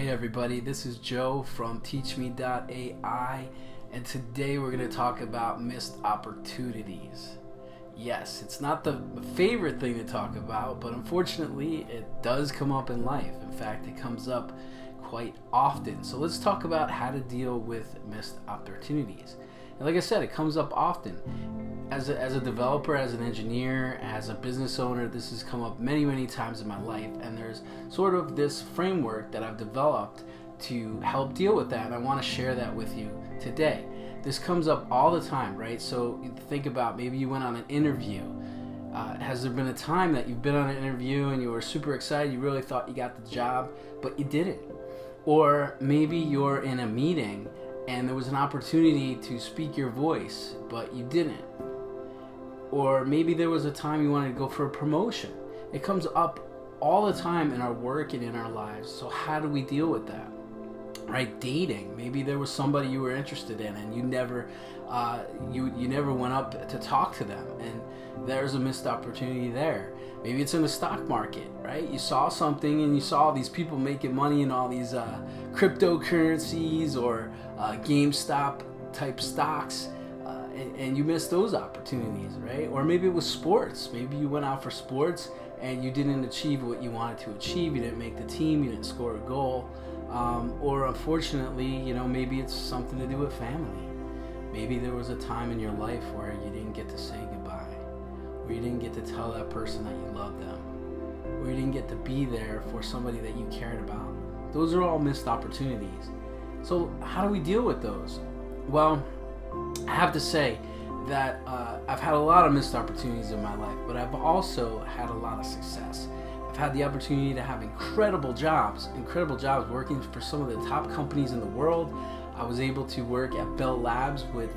Hey everybody, this is Joe from teachme.ai, and today we're going to talk about missed opportunities. Yes, it's not the favorite thing to talk about, but unfortunately it does come up in life. In fact, it comes up quite often. So let's talk about how to deal with missed opportunities. And like I said, it comes up often. As a developer, as an engineer, as a business owner, this has come up many times in my life, and there's sort of this framework that I've developed to help deal with that, and I want to share that with you today. This comes up all the time, right? So think about, maybe you went on an interview. Has there been a time that you've been on an interview and you were super excited, you really thought you got the job, but you didn't? Or maybe you're in a meeting and there was an opportunity to speak your voice, but you didn't. Or maybe there was a time you wanted to go for a promotion. It comes up all the time in our work and in our lives. So how do we deal with that? Right? Dating. Maybe there was somebody you were interested in and you never went up to talk to them, and there's a missed opportunity there. Maybe it's in the stock market, right? You saw something and you saw these people making money in all these cryptocurrencies or GameStop type stocks. And you missed those opportunities, right? Or maybe it was sports. Maybe you went out for sports and you didn't achieve what you wanted to achieve. You didn't make the team. You didn't score a goal. Or unfortunately, maybe it's something to do with family. Maybe there was a time in your life where you didn't get to say goodbye, where you didn't get to tell that person that you love them, where you didn't get to be there for somebody that you cared about. Those are all missed opportunities. So how do we deal with those? Well, I have to say that I've had a lot of missed opportunities in my life, but I've also had a lot of success. I've had the opportunity to have incredible jobs working for some of the top companies in the world. I was able to work at Bell Labs with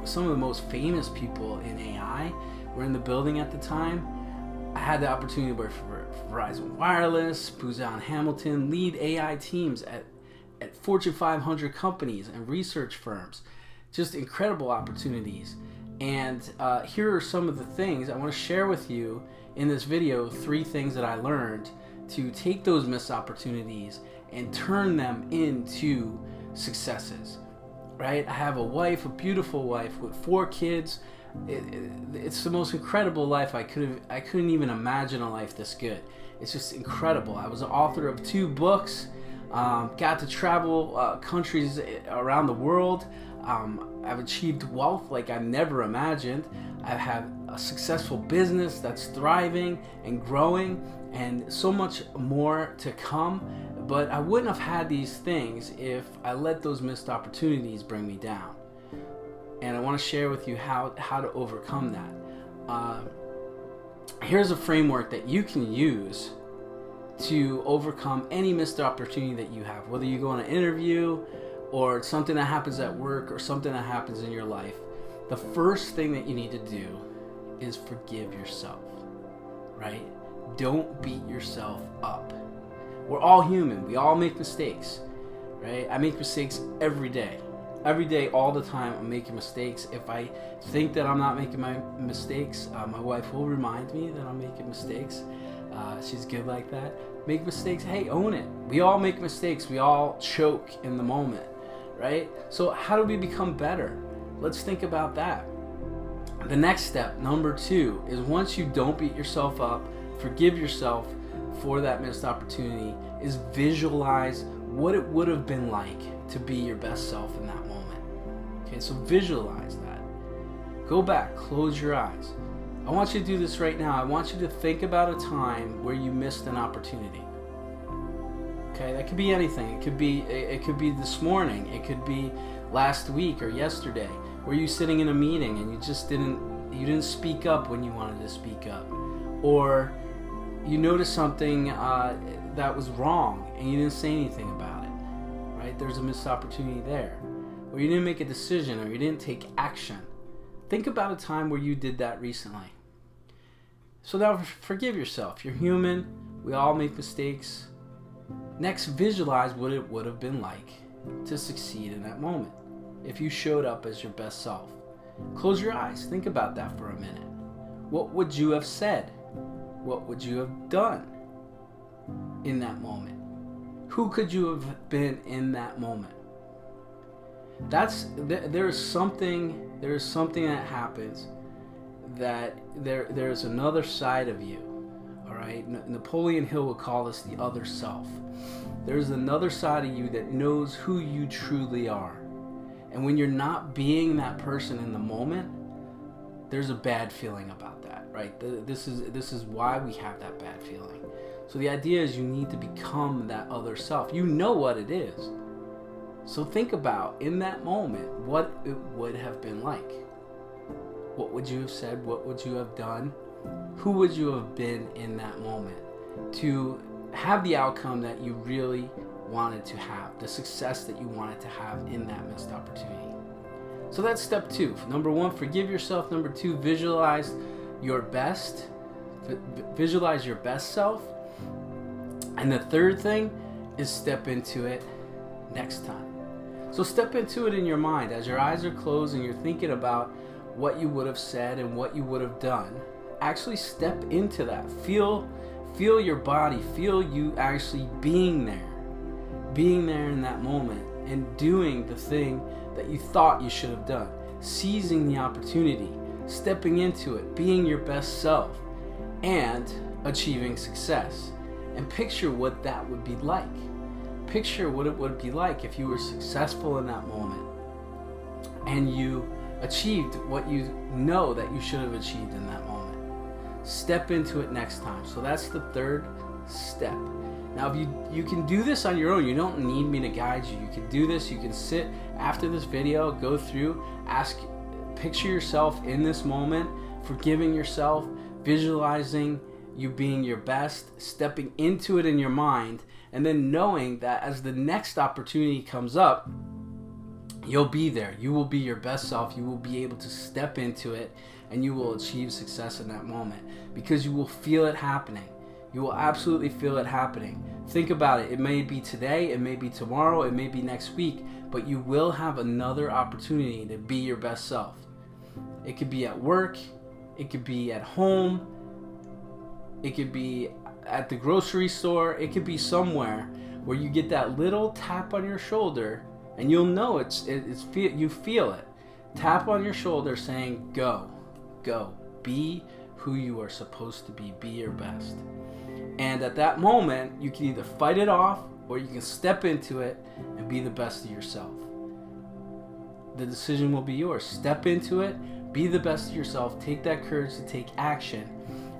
some of the most famous people in AI. Were in the building at the time. I had the opportunity to work for Verizon Wireless, Booz Allen Hamilton, lead AI teams at Fortune 500 companies and research firms. Just incredible opportunities. And here are some of the things I want to share with you in this video. 3 things that I learned to take those missed opportunities and turn them into successes. Right? I have a wife, a beautiful wife with 4 kids. It's the most incredible life. I couldn't even imagine a life this good. It's just incredible. I was an author of 2 books. Got to travel countries around the world. I've achieved wealth like I've never imagined. I've had a successful business that's thriving and growing, and so much more to come. But I wouldn't have had these things if I let those missed opportunities bring me down. And I want to share with you how to overcome that. Here's a framework that you can use to overcome any missed opportunity that you have, whether you go on an interview or it's something that happens at work or something that happens in your life. The first thing that you need to do is forgive yourself, right? Don't beat yourself up. We're all human. We all make mistakes, right? I make mistakes every day. Every day, all the time, I'm making mistakes. If I think that I'm not making my mistakes, my wife will remind me that I'm making mistakes. She's good like that. Make mistakes. Hey, own it. We all make mistakes. We all choke in the moment, right? So how do we become better? Let's think about that. The next step, number 2, is once you don't beat yourself up, forgive yourself for that missed opportunity, is visualize what it would have been like to be your best self in that moment. Okay, so visualize that. Go back, close your eyes. I want you to do this right now. I want you to think about a time where you missed an opportunity. Okay, that could be anything. It could be this morning. It could be last week or yesterday. Were you sitting in a meeting and you didn't speak up when you wanted to speak up, or you noticed something that was wrong and you didn't say anything about it. Right? There's a missed opportunity there. Or you didn't make a decision, or you didn't take action. Think about a time where you did that recently. So now forgive yourself. You're human. We all make mistakes. Next, visualize what it would have been like to succeed in that moment if you showed up as your best self. Close your eyes. Think about that for a minute. What would you have said? What would you have done in that moment? Who could you have been in that moment? There's something that happens that there's another side of you. All right, Napoleon Hill would call this the other self. There's another side of you that knows who you truly are. And when you're not being that person in the moment, there's a bad feeling about that, right? This is why we have that bad feeling. So the idea is you need to become that other self. You know what it is. So think about, in that moment, what it would have been like. What would you have said? What would you have done? Who would you have been in that moment to have the outcome that you really wanted to have, the success that you wanted to have in that missed opportunity? So that's step 2. Number 1, forgive yourself. Number 2, visualize your best. Visualize your best self. And the third thing is step into it next time. So step into it in your mind as your eyes are closed and you're thinking about what you would have said and what you would have done. Actually step into that. Feel your body. Feel you actually being there in that moment and doing the thing that you thought you should have done. Seizing the opportunity, stepping into it, being your best self, and achieving success. And picture what that would be like. Picture what it would be like if you were successful in that moment and you achieved what you know that you should have achieved in that moment. Step into it next time. So that's the third step. Now, if you can do this on your own. You don't need me to guide you. You can do this. You can sit after this video, go through, picture yourself in this moment, forgiving yourself, visualizing you being your best, stepping into it in your mind, and then knowing that as the next opportunity comes up, you'll be there. You will be your best self. You will be able to step into it, and you will achieve success in that moment because you will feel it happening. You will absolutely feel it happening. Think about it. It may be today, it may be tomorrow, it may be next week, but you will have another opportunity to be your best self. It could be at work, it could be at home, it could be at the grocery store, it could be somewhere where you get that little tap on your shoulder and you'll know you feel it. Tap on your shoulder saying, go, be who you are supposed to be your best. And at that moment, you can either fight it off or you can step into it and be the best of yourself. The decision will be yours. Step into it, be the best of yourself, take that courage to take action,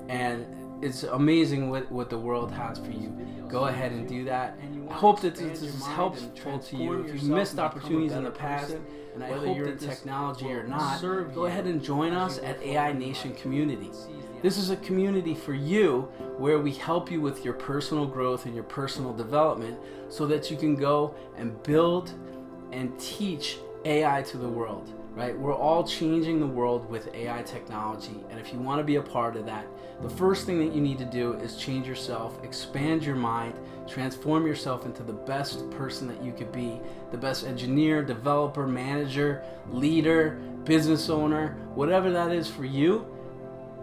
and it's amazing what the world has for you. Go ahead and do that. I hope that this is helpful to you. If you've missed opportunities in the past, and I hope that technology or not, go ahead and join us at AI Nation Community. This is a community for you where we help you with your personal growth and your personal development so that you can go and build and teach AI to the world, right? We're all changing the world with AI technology, and if you want to be a part of that, the first thing that you need to do is change yourself, expand your mind, transform yourself into the best person that you could be, the best engineer, developer, manager, leader, business owner, whatever that is for you.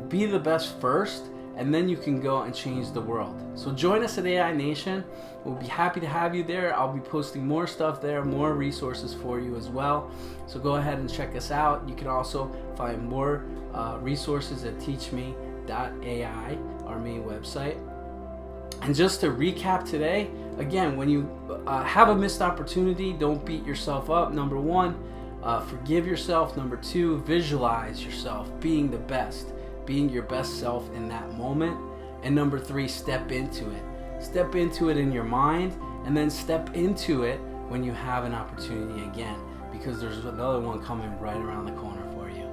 Be the best first, and then you can go and change the world. So join us at AI Nation. We'll be happy to have you there. I'll be posting more stuff there, more resources for you as well. So go ahead and check us out. You can also find more resources at teachme.ai, our main website. And just to recap today, again, when you have a missed opportunity, don't beat yourself up. Number 1, forgive yourself. Number 2, visualize yourself being the best, being your best self in that moment. And number 3, step into it. Step into it in your mind, and then step into it when you have an opportunity again, because there's another one coming right around the corner for you.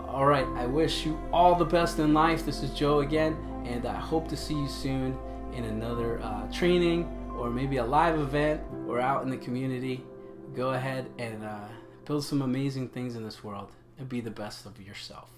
All right, I wish you all the best in life. This is Joe again, and I hope to see you soon in another training or maybe a live event or out in the community. Go ahead and build some amazing things in this world and be the best of yourself.